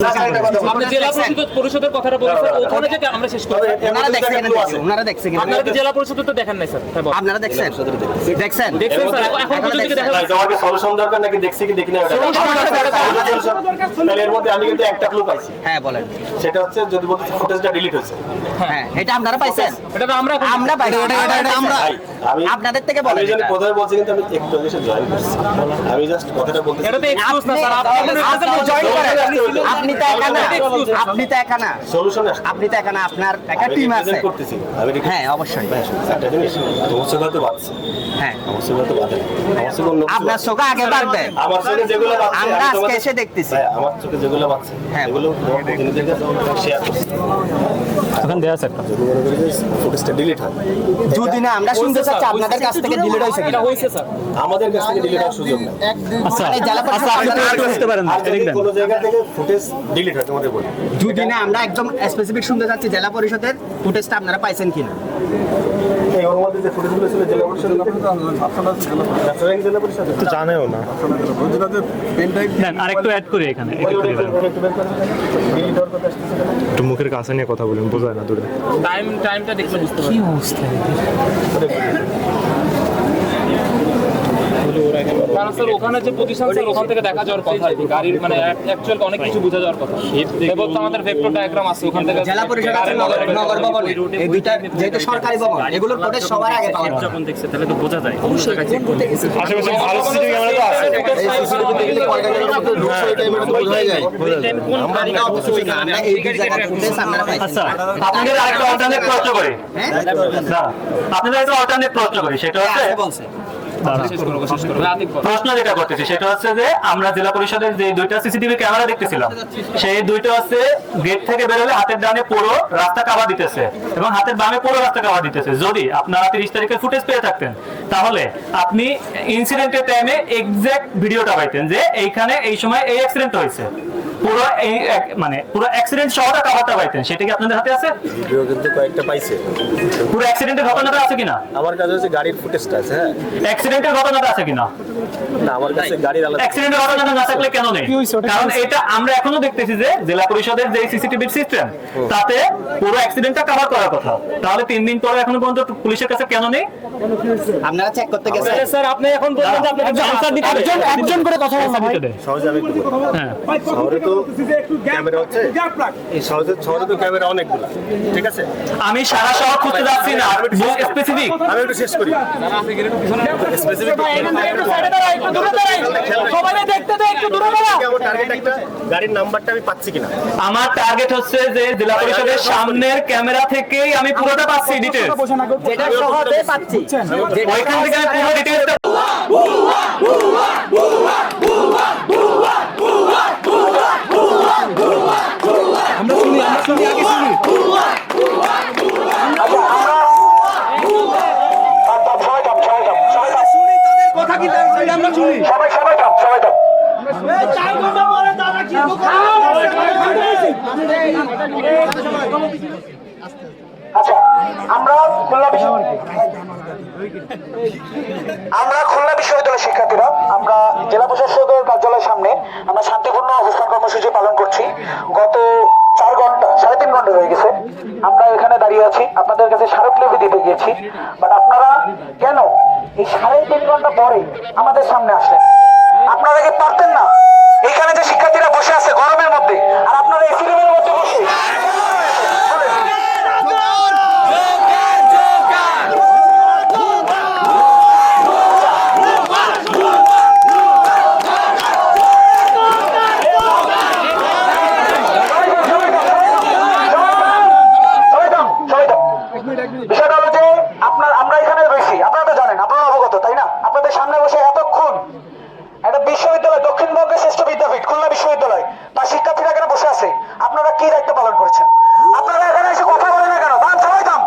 আপনি জেলা পরিষদের কথাটা বলছেন, ওখানে যে আমরা শেষ করব। ওনারা দেখছেন কিনা? আপনারা জেলা পরিষদ তো দেখেন নাই স্যার। আপনারা দেখছেন দেখছেন স্যার, এখন পর্যন্ত কি দেখা যাচ্ছে? আমাকে সলিউশন দরকার নাকি দেখছি কি দেখি না ওটা তাহলে এর মধ্যে আমি কিন্তু একটা ক্লু পাইছি। হ্যাঁ বলেন। সেটা হচ্ছে যদি বলতে ফুটেজটা ডিলিট হয়েছে। হ্যাঁ এটা আপনারা পাইছেন? এটা তো আমরা পাইছি। এটা আমরা আমি আপনাদের থেকে বলেন। আমি জানি প্রথমে বলছি কিন্তু আমি একটু আগে এসে জয়েন করছি। আমি জাস্ট কথাটা বলতেছি। এটা তো এক্সকিউজ না স্যার, আপনি জয়েন করেন। আপনি তো একা না। আপনি তো একা না। সলিউশন আসছে। আপনি তো একা না, আপনার একটা টিম আছে। করতেছি আমি হ্যাঁ অবশ্যই। একটা জিনিস তোমার সঙ্গে তো বাড়ছে। হ্যাঁ আমার সঙ্গে তো বাড়ে। আমার সঙ্গে অন্য আপনার চোখে আগে বাড়বে। আমার চোখে যেগুলো বাড়ছে আমরা আজকে এসে দেখতেছি। ভাই আমার চোখে যেগুলো বাড়ছে হ্যাঁ এগুলো প্রতিনিধিদের কাছে শেয়ার করছি। এখন দেয়া স্যার যদি মনে করি যে ফুটেজটা ডিলিট হয় যদি না আমরা শুনতে চাচ্ছি আপনাদের কাছ থেকে ডিলিট হয়েছে এটা কিনা। হইছে স্যার। আমাদের কাছ থেকে ডিলিট হওয়ার সুযোগ নেই। আচ্ছা এই জেলা পরিষদ আর যদি কোনো জায়গা থেকে ফুটেজ ডিলিট হয় তোমাদের বলি যদি না আমরা একদম স্পেসিফিক শুনতে চাচ্ছি জেলা পরিষদের ফুটেজটা আপনারা পাইছেন কিনা। এই ওর মধ্যে যে ফুটেজগুলো ছিল জেলা পরিষদ জেলা পরিষদ তো জানেও না। দেন আরেকটু অ্যাড করি এখানে একটু মুখের কাছে নিয়ে কথা বলুন, বোঝায় না দূরে। টাইমটা দেখলে বুঝতে পারবেন। কি অবস্থা? কারণ স্যার ওখানে যে পজিশন স্যার ওখান থেকে দেখা যাওয়ার কথা, গাড়ির মানে অ্যাকচুয়ালি অনেক কিছু বোঝা যাওয়ার কথা। এবার তো আমাদের ভেক্টর ডায়াগ্রাম আছে ওখান থেকে। জেলা পরিষদ আছে, নগর ভবন, এই দুইটা যেহেতু সরকারি ভবন, এগুলোর ফুটেজ সবার আগে পাওয়া যাবে। যখন দেখছে তাহলে তো বোঝা যায় অবশ্যই কাছে আশেপাশে ভালো সিসিটিভি ক্যামেরা তো আছে। আমরা এই দুই জায়গার ফুটেজ আপনারা পাইছেন। আচ্ছা, আপনাদের আরেকটা অল্টারনেট প্রশ্ন করি। না, আপনাদের একটা অল্টারনেট প্রশ্ন করি, সেটা হচ্ছে বলছে প্রশ্ন যেটা করতেছি সেটা হচ্ছে যে আমরা জেলা পরিষদের যে দুইটা সিসিটিভি ক্যামেরা দেখতেছিলাম, সেই দুইটা হচ্ছে গেট থেকে বেরোলে হাতের ডানে পুরো রাস্তা কাভার দিতেছে এবং হাতের বামে পুরো রাস্তা কাভার দিতেছে। যদি আপনারা 30 তারিখের ফুটেজ পেয়ে থাকতেন তাহলে আপনি ইনসিডেন্টের টাইমে এক্সাক্ট ভিডিওটা পাইতেন যে এইখানে এই সময় এই অ্যাক্সিডেন্ট হয়েছে, পুরো এই মানে পুরো অ্যাক্সিডেন্ট সহটা কাভারটা পাইতেন। সেটা কি আপনাদের হাতে আছে? ভিডিও কিন্তু কয়েকটা পাইছে। পুরো অ্যাক্সিডেন্টের ঘটনাটা আছে কিনা? আমার কাছে হচ্ছে গাড়ির ফুটেজটা আছে। হ্যাঁ অ্যাক্সিডেন্টের ঘটনাটা আছে কিনা? না আমার কাছে গাড়ির আলাদা অ্যাক্সিডেন্টের ঘটনা না থাকলে কেন নেই? কারণ এটা আমরা এখনো দেখতেছি যে জেলা পরিষদের যে সিসিটিভি সিস্টেম তাতে পুরো অ্যাক্সিডেন্টটা কভার করার কথা। তাহলে 3 দিন পরে এখনো পর্যন্ত পুলিশের কাছে কেন নেই? আপনারা চেক করতে গেছেন। স্যার আপনি এখন বলবেন যে আপনাকে আনসার দিতে হবে। একজন করে কথা বলতে হবে। সহজে আমি একটু বলি। হ্যাঁ, শহরে তো ক্যামেরা হচ্ছে এই শহরে তো ক্যামেরা অনেকগুলো, ঠিক আছে? আমি সারা শহর খুঁজতে যাচ্ছি না, স্পেসিফিক আমি একটু শেষ করি স্পেসিফিক সবাই দেখতে দে, একটু দূরে দাঁড়া। আমার টার্গেট একটা গাড়ির নাম্বারটা আমি পাচ্ছি কিনা। আমার টার্গেট হচ্ছে যে জেলা পরিষদের সামনের ক্যামেরা থেকেই আমি পুরোটা পাচ্ছি ডিটেইলস। যেটা সহজে পাচ্ছি। ওইখান থেকে আমি পুরো ডিটেইলসটা আচ্ছা আমরা খুলনা বিশ্ববিদ্যালয়ের শিক্ষার্থীরা আমরা জেলা প্রশাসকের কার্যালয়ের সামনে আমরা শান্তিপূর্ণ অবস্থান কর্মসূচি পালন করছি। গত 4 ঘন্টা 3.5 ঘন্টা হয়ে গেছে আমরা এখানে দাঁড়িয়ে আছি, আপনাদের কাছে স্মারকলিপি দিতে গিয়েছি, বাট আপনারা কেন এই 3.5 ঘন্টা পরে আমাদের সামনে আসলেন? আপনারা কি পারতেন না? এখানে যে শিক্ষার্থীরা বসে আছে গরমের মধ্যে আর আপনারা এসি রুমের মধ্যে বসে বিষয়টা হলো যে আমরা এখানে রয়েছি, আপনারা তো জানেন, আপনারা অবগত তাই না? আপনাদের সামনে বসে এতক্ষণ একটা বিশ্ববিদ্যালয়, দক্ষিণবঙ্গের শ্রেষ্ঠ বিদ্যাপীঠ খুলনা বিশ্ববিদ্যালয়, তার শিক্ষার্থীরা এখানে বসে আছে। আপনারা কি দায়িত্ব পালন করেছেন? আপনারা এখানে এসে কথা বলেন না কেন? সবাই থাম,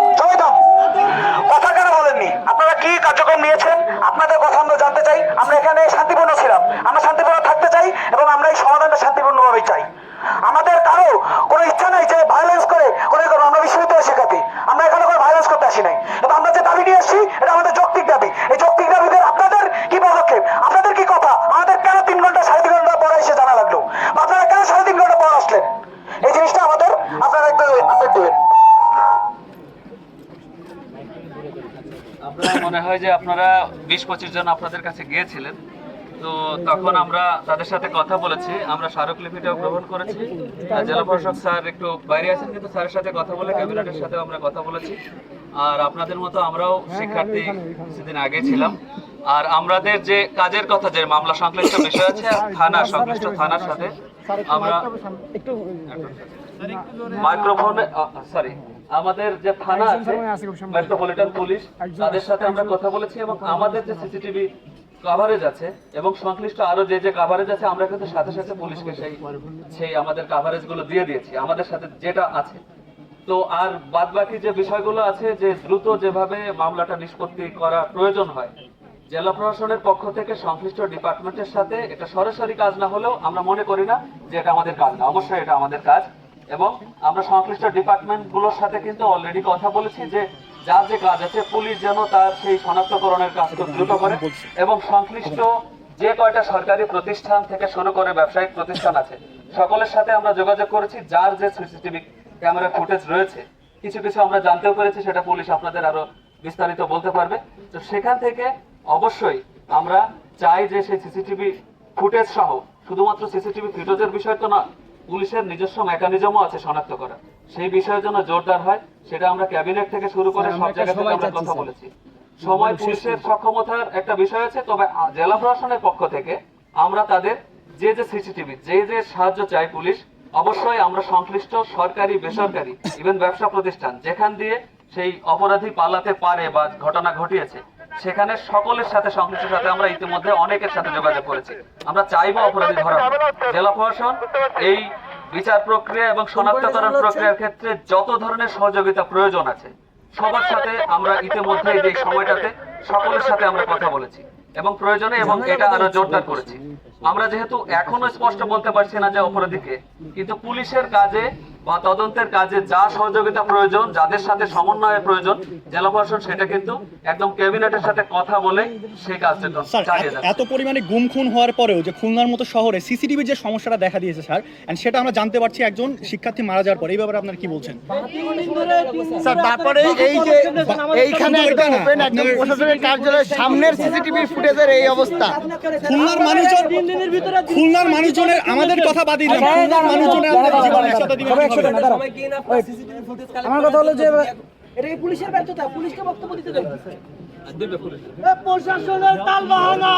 কথা কেন বলেননি? আপনারা কি কার্যক্রম নিয়েছেন? আপনাদের কথা আমরা জানতে চাই। আমরা এখানে শান্তিপূর্ণ ছিলাম, আমরা শান্তিপূর্ণ থাকতে চাই এবং আমরা এই সমাধানটা শান্তিপূর্ণভাবেই চাই। আমাদের কারো কোনো ইচ্ছা নাই যে ভায়োলেন্স করে আমরা বিশ্ববিদ্যালয়ের শিক্ষার্থী, আমরা এখানে কোনো ভায়োলেন্স করতে আসি নাই। এবং আমরা যে দাবি নিয়ে আসছি এটা আমাদের যৌক্তিক দাবি। এই যৌক্তিক দাবিতে আপনাদের কি পদক্ষেপ, আপনাদের কি কথা? আমাদের কেন 3 ঘন্টা 3.5 ঘন্টা পরে এসে জানা লাগলো? আপনারা কেন 3.5 ঘন্টা পর আসলেন? মনে হয় যে আপনারা 20-25 জন আপনাদের কাছে গিয়েছিলেন, তো তখন আমরা তাদের সাথে কথা বলেছি, আমরা স্মারকলিপিটাও গ্রহণ করেছি। আর জেলা প্রশাসক স্যার একটু বাইরে আছেন, কিন্তু স্যারের সাথে কথা বলে ক্যাবিনেটের সাথে আমরা কথা বলেছি। আর আপনাদের মতো আমরাও শিক্ষার্থী কিছুদিন আগে ছিলাম। আর আমাদের যে কাজের কথা, যে মামলা সংশ্লিষ্ট বিষয় আছে থানা সংশ্লিষ্ট থানার সাথে আমরা মাইক্রোফোনে সরি আমাদের যে থানা আছে মেট্রোপলিটন পুলিশ, তাদের সাথে আমরা কথা বলেছি এবং আমাদের যে সিসিটিভি কভারেজ আছে এবং সংশ্লিষ্ট আরো যে যে কভারেজ আছে আমরা কিন্তু সাথে সাথে পুলিশকে সেই আমাদের কভারেজ গুলো দিয়ে দিয়েছি আমাদের সাথে যেটা আছে। তো আর বাদ বাকি যে বিষয়গুলো আছে, যে দ্রুত যেভাবে মামলাটা নিষ্পত্তি করা প্রয়োজন হয়, জেলা প্রশাসনের পক্ষ থেকে সংশ্লিষ্ট ডিপার্টমেন্টের সাথে এটা সরাসরি কাজ না হলেও আমরা মনে করি না যে এটা আমাদের কাজ না, অবশ্যই এটা আমাদের কাজ। এবং আমরা সংশ্লিষ্ট ডিপার্টমেন্ট গুলোর সাথে কিন্তু অলরেডি কথা বলেছি যে যার যে কাজ আছে পুলিশ যেন তার সেই শনাক্তকরণের কাজ খুব দ্রুত করে এবং সংশ্লিষ্ট যে কয়টা সরকারি প্রতিষ্ঠান থেকে শুরু করে ব্যবসায়িক প্রতিষ্ঠান আছে সকলের সাথে আমরা যোগাযোগ করেছি। যার যে সিসিটিভি ক্যামেরা ফুটেজ রয়েছে, কিছু কিছু আমরা জানতেও পেরেছি, সেটা পুলিশ আপনাদের আরো বিস্তারিত বলতে পারবে। তো সেখান থেকে অবশ্যই আমরা চাই যে সেই সিসিটিভি ফুটেজ সহ, শুধুমাত্র সিসিটিভি ফুটেজের বিষয় তো না, পুলিশের নিজস্ব মেকানিজমও আছে শনাক্ত করা, সেই বিষয়ের জন্য জোরদার হয়। সেটা আমরা ক্যাবিনেট থেকে শুরু করে সব জায়গা থেকে আমরা কথা বলেছি। সময় পুলিশের সক্ষমতার একটা বিষয় আছে, তবে জেলা প্রশাসনের পক্ষ থেকে আমরা তাদের যে যে সিসিটিভি যে যে সাহায্য চাই পুলিশ, অবশ্যই আমরা সংশ্লিষ্ট সরকারি বেসরকারি ইভেন ব্যবসা প্রতিষ্ঠান যেখান দিয়ে সেই অপরাধী পালাতে পারে বা ঘটনা ঘটিয়েছে, সেখানে সকলের সাথে সংশ্লিষ্ট সাথে আমরা ইতিমধ্যে অনেকের সাথে যোগাযোগ করেছি। আমরা চাইবো অপরাধী ধরা। জেলা প্রশাসন এই বিচার প্রক্রিয়া এবং শনাক্তকরণ প্রক্রিয়ার ক্ষেত্রে যত ধরনের সহযোগিতা প্রয়োজন আছে সবার সাথে আমরা ইতিমধ্যে এই সময়টাতে সকলের সাথে আমরা কথা বলেছি এবং প্রয়োজনে এবং এটা আরো জোরদার করেছি। আমরা যেহেতু এখনো স্পষ্ট বলতে পারছি না যে অপরাধীকে, কিন্তু পুলিশের কাজে বা তদন্তের কাজে যা সহযোগিতা প্রয়োজন, যাদের সাথে সমন্বয়ের প্রয়োজন, জেলা প্রশাসন সেটা কিন্তু একদম ক্যাবিনেটের সাথে কথা বলে সেই কাজটা চালিয়ে যাচ্ছে। এত পরিমাণে গুম খুন হওয়ার পরেও যে খুলনার মতো শহরে সিসিটিভির যে সমস্যাটা দেখা দিয়েছে স্যার, এন্ড সেটা আমরা জানতে পারছি একজন শিক্ষার্থী মারা যাওয়ার পর, এই ব্যাপারে আপনারা কি বলছেন? স্যার তারপরে এই যে এইখানে একদম ওপেন একদম প্রশাসনের কার্যালয়ের সামনের সিসিটিভি ফুটেজের এই অবস্থা, খুলনার মানুষজনের আমাদের কথা বাদ দিলাম, খুলনার মানুষজনের আমাদের জীবনের সাথে দিবেন কিভাবে? আমার কথা হলো যে এটা কি পুলিশের ব্যর্থতা? পুলিশকে বক্তব্য দিতে দেবে প্রশাসনের তালবাহানা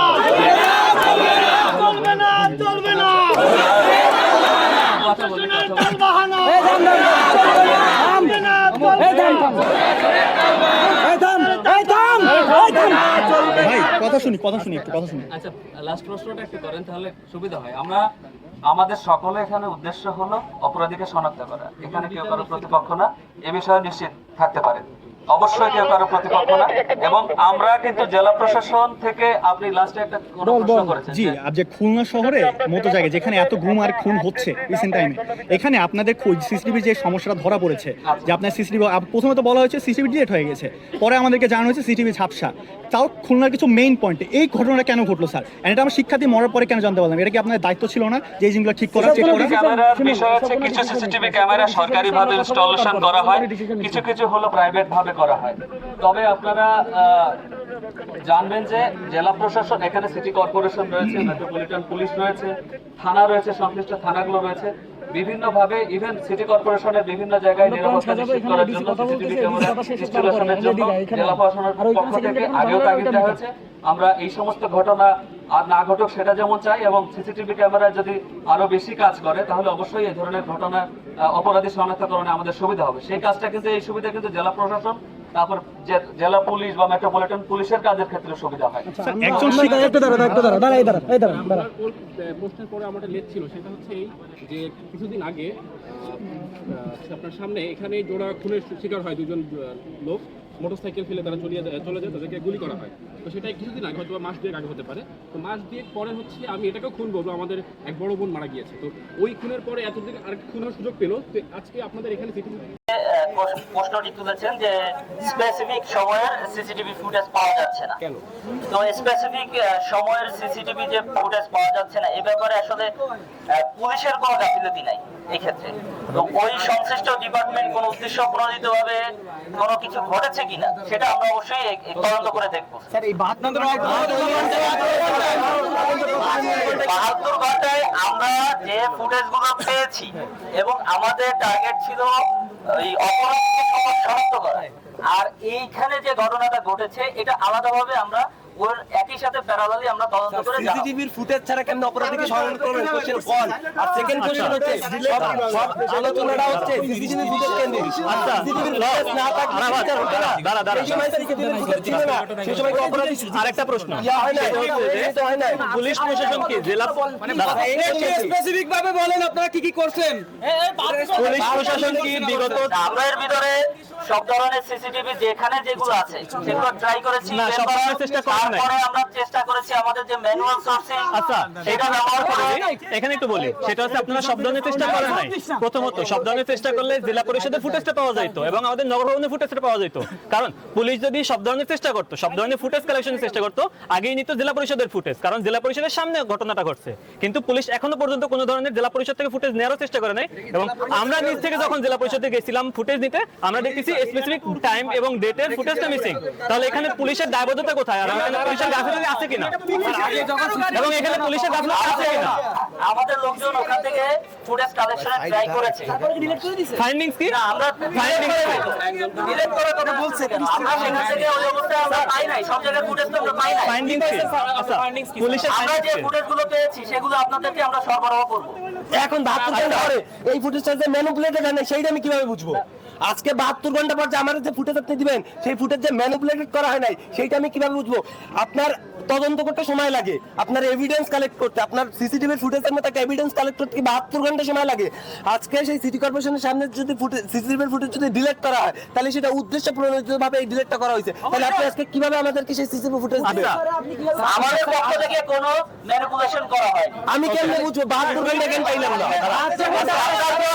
চলবে না, চলবে না। ভাই কথা শুনি একটু কথা শুনি। আচ্ছা, লাস্ট প্রশ্নটা একটু করেন তাহলে সুবিধা হয়। আমরা আমাদের সকলে এখানে উদ্দেশ্য হলো অপরাধীকে শনাক্ত করা। এখানে কেউ কারো প্রতিপক্ষ না, এ বিষয়ে নিশ্চিত থাকতে পারেন। অবশ্যই কেউ কারো প্রতিপক্ষ না। এবং আমরা কিন্তু জেলা প্রশাসন থেকে, আপনি লাস্টে একটা প্রশ্ন করেছেন জি, আর যে খুলনা শহরে মতো জায়গায় যেখানে এত গুম আর খুন হচ্ছে রিসেন্ট টাইমে, এখানে আপনাদের সিসিটিভি যে সমস্যাটা ধরা পড়েছে, যে আপনার সিসিটিভি প্রথমে তো বলা হয়েছে সিসিটিভি ডিলিট হয়ে গেছে, পরে আমাদেরকে জানানো হয়েছে সিসিটিভি ঝাপসা। তাও খুলনার কিছু মেইন পয়েন্টে এই ঘটনাটা কেন ঘটলো স্যার? এটা আমার শিক্ষার্থী মরার পরে কেন জানতে পারলাম? এটা কি আপনাদের দায়িত্ব ছিল না যে এই জিনিসগুলো ঠিক করা, চেক করা? ক্যামেরার বিষয় হচ্ছে কিছু সিসিটিভি ক্যামেরা সরকারিভাবে ইনস্টলেশন করা হয়, কিছু কিছু হলো প্রাইভেট ভাবে করা হয়। তবে আপনারা জানবেন যে জেলা প্রশাসন, এখানে সিটি কর্পোরেশন রয়েছে, মেট্রোপলিটন পুলিশ রয়েছে, থানা রয়েছে, সংশ্লিষ্ট থানাগুলো রয়েছে, বিভিন্নভাবে ইভেন সিটি কর্পোরেশনের বিভিন্ন জায়গায় নিরাপত্তা নিশ্চিত করার জন্য সিসিটিভি ক্যামেরা ইনস্টলেশনের জন্য জেলা প্রশাসনের পক্ষ থেকে আগেও তাগিদ দেওয়া হয়েছে। আমরা এই সমস্ত ঘটনা আর না ঘটুক সেটা যেমন চাই, এবং সিসিটিভি ক্যামেরা যদি আরো বেশি কাজ করে তাহলে অবশ্যই এই ধরনের ঘটনা অপরাধী শনাক্তকরণে আমাদের সুবিধা হবে। সেই কাজটা কিন্তু, এই সুবিধা কিন্তু জেলা প্রশাসন, তারপর জেলা পুলিশ বা মেট্রোপলিটন পুলিশের কাজের ক্ষেত্রে সুবিধা হয়। একজন প্রশ্নের পরে আমাদের লেট ছিল, সেটা হচ্ছে এই যে কিছুদিন আগে আপনার সামনে এখানে জোড়া খুনের শিকার হয় দুজন লোক, মোটরসাইকেল ফেলে তারা চলে যায়, তাদেরকে গুলি করা হয়। তো সেটা কিছুদিন আগে হয়তো বা মাস দুয়েক আগে হতে পারে। তো মাস দুয়েক পরে হচ্ছে আমি এটাকেও খুন বলবো, আমাদের এক বড় বোন মারা গিয়েছে। তো ওই খুনের পরে এতদিন আর খুনের সুযোগ পেলো, তো আজকে আপনাদের এখানে প্রশ্নটি তুলেছেন যে স্পেসিফিক সময়ের সিসিটিভি ফুটেজ পাওয়া যাচ্ছে না কেন। তো স্পেসিফিক সময়ের সিসিটিভি যে ফুটেজ পাওয়া যাচ্ছে না, এ ব্যাপারে আসলে পুলিশের কোনো গাফিলতি নাই এই ক্ষেত্রে। তো ওই সংশ্লিষ্ট ডিপার্টমেন্ট কোনো উদ্দেশ্য প্রণোদিতভাবে কোনো কিছু ঘটেছে কিনা সেটা আমরা অবশ্যই তদন্ত করে দেখবো। স্যার এই 72 ঘন্টায় আমরা যে ফুটেজ গুলো পেয়েছি এবং আমাদের টার্গেট ছিল এই অপরাধকে শনাক্ত করা, আর এইখানে যে ঘটনাটা ঘটেছে এটা আলাদাভাবে আমরা ওর একই সাথে প্যারালালি আমরা তদন্ত করে সিসিটিভির ফুটেজ ছাড়া কেন অপরাধীকে শনাক্ত করবেন? কোশ্চেন 1 আর সেকেন্ড কোশ্চেন হচ্ছে সব আলোচনাটা হচ্ছে সিসিটিভির ফুটেজ কেন দিন। আচ্ছা সিসিটিভির ফুটেজ না থাকলে বিচার হতো না। দাঁড়া এই সময় সিসিটিভির ফুটেজ ছিল না, সেই সময় অপরাধী আরেকটা প্রশ্ন হয় না, এটা হয় না। পুলিশ প্রশাসন কি জেলা স্পেসিফিক ভাবে বলেন আপনারা কি কি করছেন? পুলিশ প্রশাসন কি বিগত আমরা এর ভিতরে সব ধরনের সিসিটিভি যেখানে যেগুলো আছে সেগুলো ট্রাই করেছি, না সব ধরনের চেষ্টা করা নাই। তারপরে আমরা চেষ্টা করেছি আমাদের যে ম্যানুয়াল সোর্সিং, আচ্ছা সেটা ব্যবহার করে এখানে একটু বলি, সেটা হচ্ছে আপনারা সব ধরনের চেষ্টা করেন নাই। প্রথমত সব ধরনের চেষ্টা করলে জেলা পরিষদের ফুটেজটা পাওয়া যেত এবং আমাদের নগর ভবনের ফুটেজটা পাওয়া যেত। কারণ পুলিশ যদি সব ধরনের চেষ্টা করতো, সব ধরনের ফুটেজ কালেকশনের চেষ্টা করতো, আগেই নিত জেলা পরিষদের ফুটেজ, কারণ জেলা পরিষদের সামনে ঘটনাটা ঘটছে। কিন্তু পুলিশ এখনো পর্যন্ত কোনো ধরনের জেলা পরিষদ থেকে ফুটেজ নেওয়ার চেষ্টা করে নাই। এবং আমরা নিজ থেকে যখন জেলা পরিষদে গেছিলাম ফুটেজ নিতে, আমরা দেখতেছি স্পেসিফিক টাইম এবং ডেটের ফুটেজটা মিসিং। তাহলে এখানে পুলিশের দায়বদ্ধতা কোথায়? আর এখানে পুলিশের গাফিলতি আছে কিনা? এবং এখানে পুলিশের গাফিলতি আছে কিনা? আমাদের লোকজন ওখান থেকে ফুটেজ কালেকশনের ট্রাই করেছে। ফাইন্ডিংস কি? না আমরা ফাইন্ডিংস ডিলিট করার কথা বলছে কেন? আমরা সেখান থেকে ওই অবস্থায় আমরা পাই নাই, সব জায়গায় ফুটেজ তো আমরা পাই নাই। ফাইন্ডিংস কি? আচ্ছা পুলিশের আমরা যে ফুটেজগুলো পেয়েছি সেগুলো আপনাদেরকে আমরা সরবরাহ করব। এখন 72 ঘন্টা পরে এই ফুটেজটা যে ম্যানিপুলেটেড হয় না সেইটা আমি কিভাবে বুঝবো? আজকে 72 ঘন্টা পর যে আমার যে ফুটেজ আপনি দিবেন সেই ফুটেজ যে ম্যানিপুলেটেড করা হয় নাই সেইটা আমি কিভাবে বুঝবো? আপনার তদন্ত করতে সময় লাগে, আপনার এভিডেন্স কালেক্ট করতে, আপনার সিসিটিভির ফুটেজের মতো একটা এভিডেন্স কালেক্ট করতে 72 ঘন্টা সময় লাগে। আজকে সেই সিটি কর্পোরেশনের সামনে যদি সিসিটিভির ফুটেজ যদি ডিলিট করা হয় তাহলে সেটা উদ্দেশ্য প্রণোদিতভাবে এই ডিলিটটা করা হয়েছে। তাহলে আপনি আজকে কিভাবে আমাদেরকে সেই সিসিটিভি ফুটেজ দিবেন? আমাদের পক্ষ থেকে কোনো ম্যানিপুলেশন করা হয়। আমি কেমনে বুঝবো? 72 ঘন্টা কেন পাইলাম না?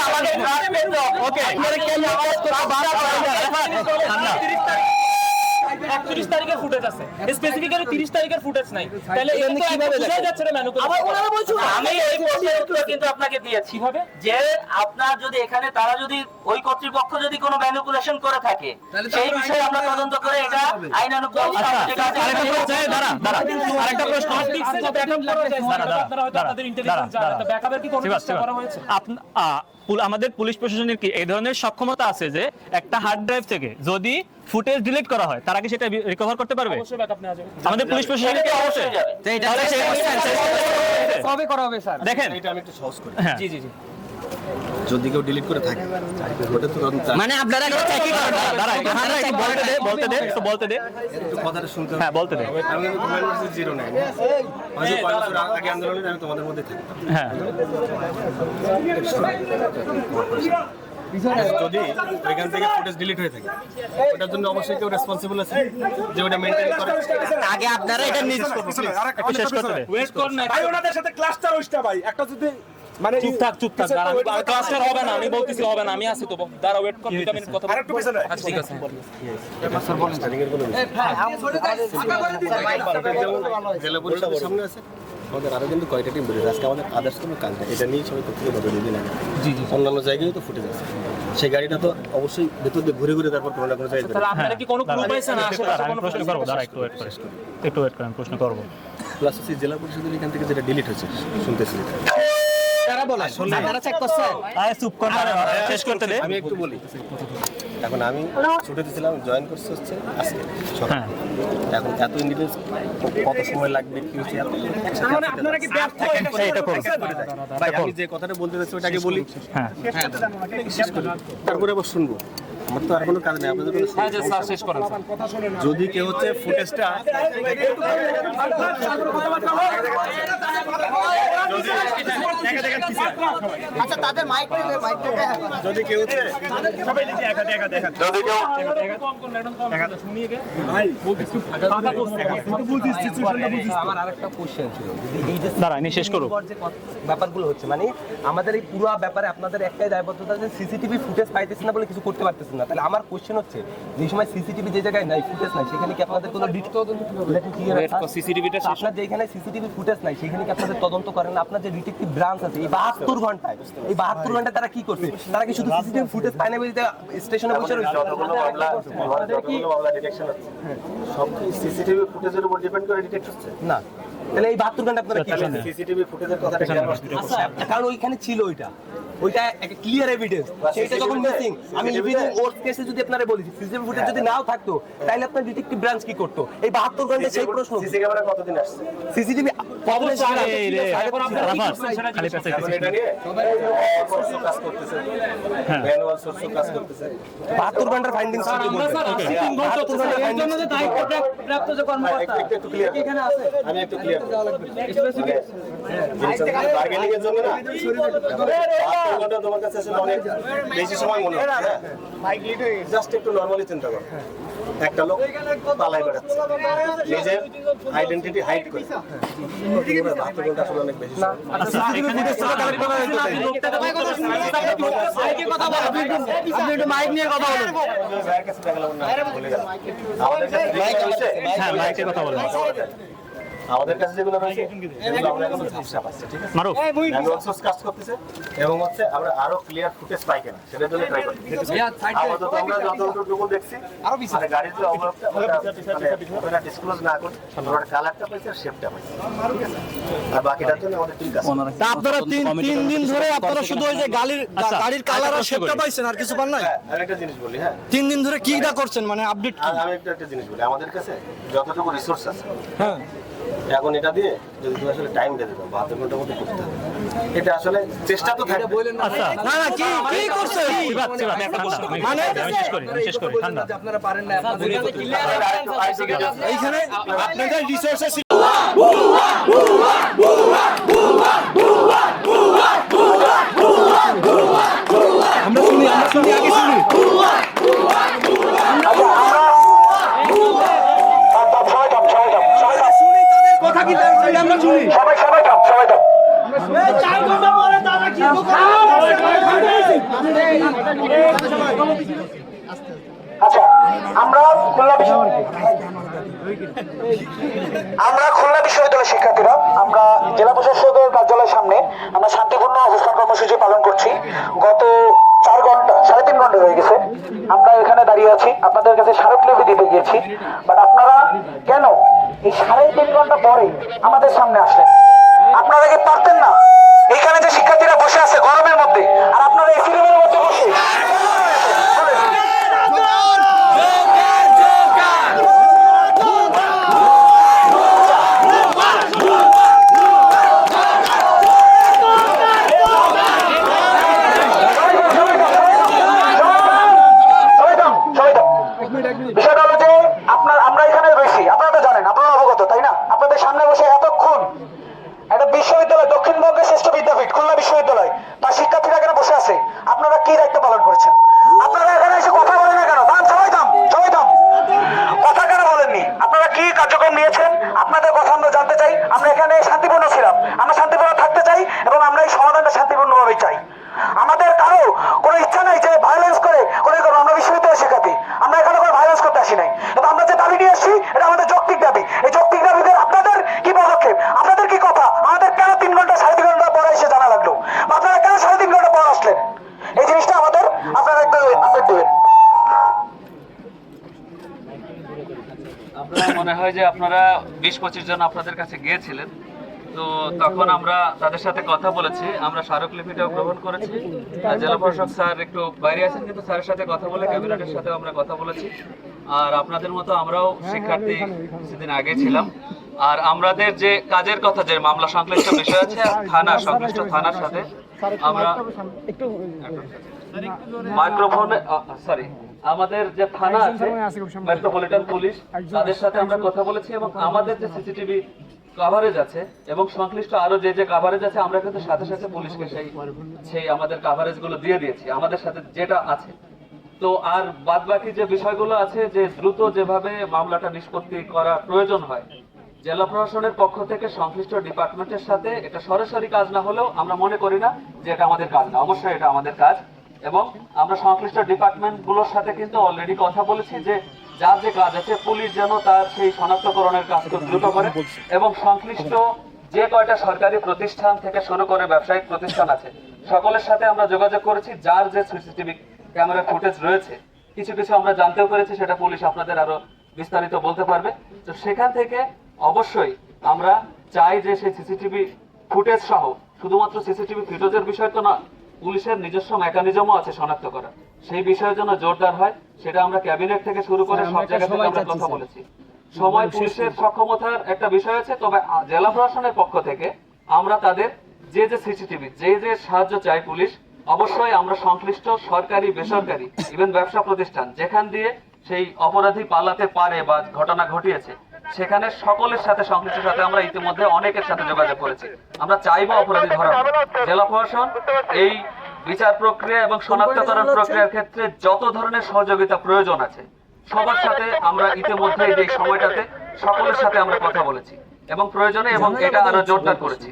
আমাদের কাজ পেতে হবে। ওকে আপনারা কেন আওয়াজ করতে 31 তারিখের ফুটেজ আছে, স্পেসিফিক্যালি 30 তারিখের ফুটেজ নাই। তাহলে এমনি কিভাবে বোঝা যাচ্ছে না ম্যানুপুলেশন। আবার ওনারা বলছেন আমি এই প্রশ্নের উত্তর কিন্তু আপনাকে দিয়েছি কিভাবে, যে আপনার যদি এখানে তারা যদি ওই কর্তৃপক্ষ যদি কোনো ম্যানিপুলেশন করে থাকে সেই বিষয়ে আমরা তদন্ত করে এটা আইনানুগ ব্যবস্থা যেটা আছে। আরেকটা প্রশ্ন, আপনারা হয়তো আপনাদের ইন্টেলিজেন্স জানেন, তো ব্যাকআপের কি কোনো চেষ্টা করা হয়েছে? আমাদের পুলিশ প্রশাসনের কি এই ধরনের সক্ষমতা আছে যে একটা হার্ড ড্রাইভ থেকে যদি ফুটেজ ডিলিট করা হয় তারা কি সেটা রিকভার করতে পারবে? অবশ্যই ব্যাকআপ নেওয়া যাবে। আমাদের পুলিশ প্রশাসনের কি অবশ্যই যাবে। তাহলে কবে করা হবে স্যার? দেখেন এটা আমি একটু সহজ করি। জি জি জি, যদি কেউ ডিলিট করে থাকে ওটা তো মানে আপনারা একই করেন? দাঁড়া একটু বলতে দে একটু কথাটা শুনতে হবে। হ্যাঁ বলতে দে। আমি কিন্তু কমেন্ট মেসেজ 09 হয়তো 5 বছর আগে আন্দোলনে আমি তোমাদের মধ্যে থাকতাম। হ্যাঁ যদি এখান থেকে ফুটেজ ডিলিট হয়ে থাকে ওটার জন্য অবশ্যই কেউ রেসপন্সিবল আছে যে ওটা মেইনটেইন করে। আগে আপনারা এটা নিজ একটু শেষ করতে দে। ওয়েট কর না, ভাই ওনাদের সাথে ক্লাস্টার হইছে ভাই একটা যদি মানে চুপ থাক দাঁড়া, ক্লাস্টার হবে না, আমি বলতেছি হবে না, আমি আছি তো, দাঁড়া ওয়েট কর 2 মিনিট কথা বল। আরেকটু পিছনে আচ্ছা ঠিক আছে। জেলা পরিষদের সামনে আছে আমাদের আরো কিন্তু কয়টা টিম বেরিয়েছে। আজকে আমাদের আদার্স কোনো কাজ নেই, এটা নিয়ে সবাই করতে হবে দুদিন আগে। জি জি অন্যান্য জায়গায় তো ফুটেজ আছে, সেই গাড়িটা তো অবশ্যই ভেতর দিয়ে ঘুরে ঘুরে তারপর কোনো না কোনো জায়গায় তাহলে আপনারা কি কোনো ক্লু পাইছেন? আশেপাশে আমি কোনো প্রশ্ন করবো, দাঁড়া একটু ওয়েট করে আমি প্রশ্ন করবো। প্লাস হচ্ছে জেলা পরিষদের এখান থেকে যেটা ডিলিট হয়েছে শুনতেছি কারা বলে? আপনারা চেক করছেন? আয় চুপ কর না, শেষ করতে দে। আমি একটু বলি। এখন আমি ছুটিতে ছিলাম, জয়েন করতে হচ্ছে আজকে হ্যাঁ এখন এত ইন্ডিপেন্ডেন্স কত সময় লাগবে কি হচ্ছে মানে আপনারা কি ব্যর্থ এটা করো ভাই আমি যে কথাটা বলতে চাচ্ছি ওটাকে বলি হ্যাঁ শেষ করি তারপরে আবার শুনবো। আমার তো আর কোনো কাজ নেই আপনাদের হ্যাঁ যে স্যার শেষ করেন স্যার। যদি কেউ হচ্ছে ফুটেজটা আচ্ছা তাদের মাইক যদি কেউ হচ্ছে সবাই লিখে একা দেখা যদি কেউ আমার আরেকটা কোশ্চেন ছিল এই যে দাঁড়া আমি শেষ করব। যে ব্যাপারগুলো হচ্ছে মানে আমাদের এই পুরো ব্যাপারে আপনাদের একটাই দায়বদ্ধতা যে সিসিটিভি ফুটেজ পাইতেছেন না বলে কিছু করতে পারতেছেন না। তাহলে আমার কোশ্চেন হচ্ছে যে সময় সিসিটিভি যে জায়গায় নাই ফুটেজ নাই সেখানে কি আপনাদের কোনো সিসিটিভিটা আপনার যেখানে সিসিটিভি ফুটেজ নাই সেখানে কি আপনাদের তদন্ত করেন না? আপনার যে ডিটেকটিভ ব্রাঞ্চ আছে এই 72 ঘন্টায় তারা কি করছে? তারা কি শুধু সিসিটিভি ফুটেজ পায় না বলে স্টেশনে বসে রয়েছে? যতগুলো মামলা ডিটেকশন হচ্ছে সব সিসিটিভি ফুটেজের উপর ডিপেন্ড করে ডিটেক্ট হচ্ছে না। তাহলে এই 72 ঘন্টা আপনারা কি করছেন? সিসিটিভি ফুটেজের কথাটা ক্লিয়ার করতে কারণ ওইখানে ছিল ওইটা একটা ক্লিয়ার এভিডেন্স। সেইটা যখন মিসিং আমি ইভিনিং ওয়ার্স কেসে যদি আপনারা বলি সিসিটিভি ফুটেজ যদি নাও থাকতো তাহলে আপনার ডিটেকটিভ ব্রাঞ্চ কি করতো? এই 72 ঘন্টা সেই প্রশ্ন। সিসি ক্যামেরা কতদিন আসছে সিসিটিভি এখন আপনারা কি করছেন সেটা খালি পেছে এখন এটা নিয়ে সোর্স কাজ করতেছে ম্যানুয়াল সোর্স কাজ করতেছে 72 ঘন্টার ফাইন্ডিংস কি আমরা বলবেন? স্যার 3 ঘন্টা এর জন্য যে দায়িত্বপ্রাপ্ত যে কর্মকর্তা একটু ক্লিয়ার এখানে আছে আমি একটু ক্লিয়ার বার্গেনিং এর জন্য না 72 ঘন্টা তোমার কাছে আসলে অনেক বেশি সময় মনে হচ্ছে জাস্ট একটু নরমালি চিন্তা করো একটা লোক পালাই বেড়াচ্ছে নিজের আইডেন্টিটি হাইড করে 72 ঘন্টা আসলে অনেক বেশি সময়। সিসিটিভি ফুটেজ থেকে কালেক্ট করা হয়েছে আপনি একটু মাইক নিয়ে কথা বলুন। ভাইয়ের কাছে দেখালাম না বলে গেলাম আমাদের কাছে হ্যাঁ মাইকে কথা বলেন। আমাদের কাছে যেগুলো রয়েছে সেগুলো আমরা এখন ঝাপসা পাচ্ছি, ঠিক আছে? মারুফ ম্যানুয়াল সোর্স কাজ করতেছে এবং হচ্ছে আমরা আরো ক্লিয়ার ফুটেজ পাই কিনা সেটার জন্য ট্রাই করছি। আপাতত আমরা যতটুকু দেখছি মানে গাড়ির যে অবস্থা ওটা ডিসক্লোজ না করে আমরা কালারটা পাইছি আর শেপটা পাইছি, ঠিক আছে? আর বাকিটার জন্য আমাদের টিম কাজ তা আপনারা তিন দিন ধরে আপনারা শুধু ওই যে গাড়ির কালার আর শেপটা পাইছেন আর কিছু পান নাই? আর একটা জিনিস বলি, হ্যাঁ 3 দিন ধরে কিটা করছেন মানে আপডেট কি? আর আমি একটা জিনিস বলি, আমাদের কাছে যতটুকু রিসোর্স আছে হ্যাঁ এখন এটা দিয়ে যদি তুমি আসলে টাইম দিয়ে দেবো 72 ঘন্টার মধ্যে করতে হবে, এটা আসলে চেষ্টা তো থাকবে। আচ্ছা না না কি করছেন মানে আমি শেষ করি ঠান্ডা আপনারা পারেন না আপনাদের এইখানে আপনাদের রিসোর্সেস আমরা শুনি আগে শুনি কথা কি আমরা শুনি সবাই থাম আচ্ছা আমরা খুলনা বিশ্ববিদ্যালয়ের শিক্ষার্থীরা আমরা জেলা প্রশাসকের কার্যালয়ের সামনে আমরা শান্তিপূর্ণ অবস্থান কর্মসূচি পালন করছি। গত 4 ঘন্টা 3.5 ঘন্টা হয়ে গেছে আমরা এখানে দাঁড়িয়ে আছি, আপনাদের কাছে স্মারকলিপি দিতে গিয়েছি, বাট আপনারা কেন এই 3.5 ঘন্টা পরে আমাদের সামনে আসলেন? আপনারা কি পারতেন না? এইখানে যে শিক্ষার্থীরা বসে আছে গরমের মধ্যে আর আপনারা এসি রুমের মধ্যে বসে বিষয়টা হলো যে আমরা এখানে রয়েছি, আপনারা তো জানেন, আপনারা অবগত তাই না? আপনাদের সামনে বসে এতক্ষণ একটা বিশ্ববিদ্যালয়, দক্ষিণবঙ্গের শ্রেষ্ঠ বিদ্যাপীঠ খুলনা বিশ্ববিদ্যালয়, তার শিক্ষার্থীরা এখানে বসে আছে। আপনারা কি দায়িত্ব পালন করেছেন? আপনারা এখানে এসে কথা বলেন না কেন? সবাই থাম কথা কেন বলেননি? আপনারা কি কার্যক্রম নিয়েছেন? আপনাদের কথা আমরা জানতে চাই। আমরা এখানে শান্তিপূর্ণ ছিলাম, আমরা শান্তিপূর্ণ থাকতে চাই এবং আমরা এই সমাধানটা শান্তিপূর্ণভাবে চাই। আমাদের কারো কোনো ইচ্ছা নাই যে ভায়োলেন্স করে আমরা বিশ্ববিদ্যালয়ের শিক্ষার্থী, আমরা এখানে কোনো ভায়োলেন্স করতে আসি নাই। কিন্তু আমরা যে দাবি নিয়ে আসছি এটা আমাদের যৌক্তিক দাবি। এই যৌক্তিক দাবিতে আপনাদের কি পদক্ষেপ, আপনাদের কি কথা? আমাদের কেন 3 ঘন্টা 3.5 ঘন্টা পরে এসে জানা লাগলো? আপনারা কেন 3.5 ঘন্টা পর আসলেন? এই জিনিসটা আমাদের আপনারা একটু আপডেট দেবেন। আপনারা মনে হয় যে আপনারা 20-25 জন আপনাদের কাছে গিয়েছিলেন, তো তখন আমরা তাদের সাথে কথা বলেছি, আমরা স্মারকলিপিটাও গ্রহণ করেছি। জেলা প্রশাসক স্যার একটু বাইরে আছেন, কিন্তু স্যারের সাথে কথা বলে ক্যাবিনেটের সাথেও আমরা কথা বলেছি। আর আপনাদের মতো আমরাও শিক্ষার্থী কিছুদিন আগে ছিলাম, আর আমাদের যে কাজের কথা, যে মামলা সংশ্লিষ্ট বিষয় আছে, সংশ্লিষ্ট থানার সাথে আমরা মাইক্রোফোনে সরি আমাদের যে থানা আছে মেট্রোপলিটন পুলিশ তাদের সাথে আমরা কথা বলেছি এবং আমাদের যে সিসিটিভি কভারেজ আছে এবং সংশ্লিষ্ট আরো যে যে কভারেজ আছে আমরা কিন্তু সাথে সাথে পুলিশকে সেই আমাদের কভারেজ গুলো দিয়ে দিয়েছি আমাদের সাথে যেটা আছে। তো আর বাদ বাকি যে বিষয়গুলো আছে যে দ্রুত যেভাবে মামলাটা নিষ্পত্তি করা প্রয়োজন হয় জেলা প্রশাসনের পক্ষ থেকে সংশ্লিষ্ট ডিপার্টমেন্টের সাথে এটা সরাসরি কাজ না হলেও আমরা মনে করি না যে এটা আমাদের কাজ না, অবশ্যই এটা আমাদের কাজ এবং আমরা সংশ্লিষ্ট ডিপার্টমেন্ট গুলোর সাথে কিন্তু অলরেডি কথা বলেছি যে যার যে কাজ আছে পুলিশ যেন তার সেই শনাক্তকরণের কাজ খুব দ্রুত করে এবং সংশ্লিষ্ট যে কয়টা সরকারি প্রতিষ্ঠান থেকে শুরু করে ব্যবসায়িক প্রতিষ্ঠান আছে সকলের সাথে আমরা যোগাযোগ করেছি যার যে সিসিটিভি ক্যামেরা ফুটেজ রয়েছে কিছু কিছু আমরা জানতেও পেরেছি সেটা পুলিশ আপনাদের আরো বিস্তারিত বলতে পারবে। তো সেখান থেকে অবশ্যই আমরা চাই যে সেই সিসিটিভি ফুটেজ সহ শুধুমাত্র সিসিটিভি ফুটেজের বিষয় তো না পুলিশের নিজস্ব মেকানিজমও আছে শনাক্ত করা সেই বিষয়ের জন্য জোরদার হয় সেটা আমরা ক্যাবিনেট থেকে শুরু করে সব জায়গা থেকে আমরা কথা বলেছি। সময় পুলিশের সক্ষমতার একটা বিষয় আছে তবে জেলা প্রশাসনের পক্ষ থেকে আমরা তাদের যে যে সিসিটিভি যে যে সাহায্য চাই পুলিশ অবশ্যই আমরা সংশ্লিষ্ট সরকারি বেসরকারি ইভেন ব্যবসা প্রতিষ্ঠান যেখান দিয়ে সেই অপরাধী পালাতে পারে বা ঘটনা ঘটিয়েছে সেখানে সকলের সাথে সংশ্লিষ্ট সাথে আমরা ইতিমধ্যে অনেকের সাথে যোগাযোগ করেছি। আমরা চাইবো অপরাধী ধরা জেলা প্রশাসন এই বিচার প্রক্রিয়া এবং শনাক্তকরণ প্রক্রিয়ার ক্ষেত্রে যত ধরনের সহযোগিতা প্রয়োজন আছে সবার সাথে আমরা ইতিমধ্যে এই সময়টাতে সকলের সাথে আমরা কথা বলেছি এবং প্রয়োজনে এবং এটা আরো জোরদার করেছি।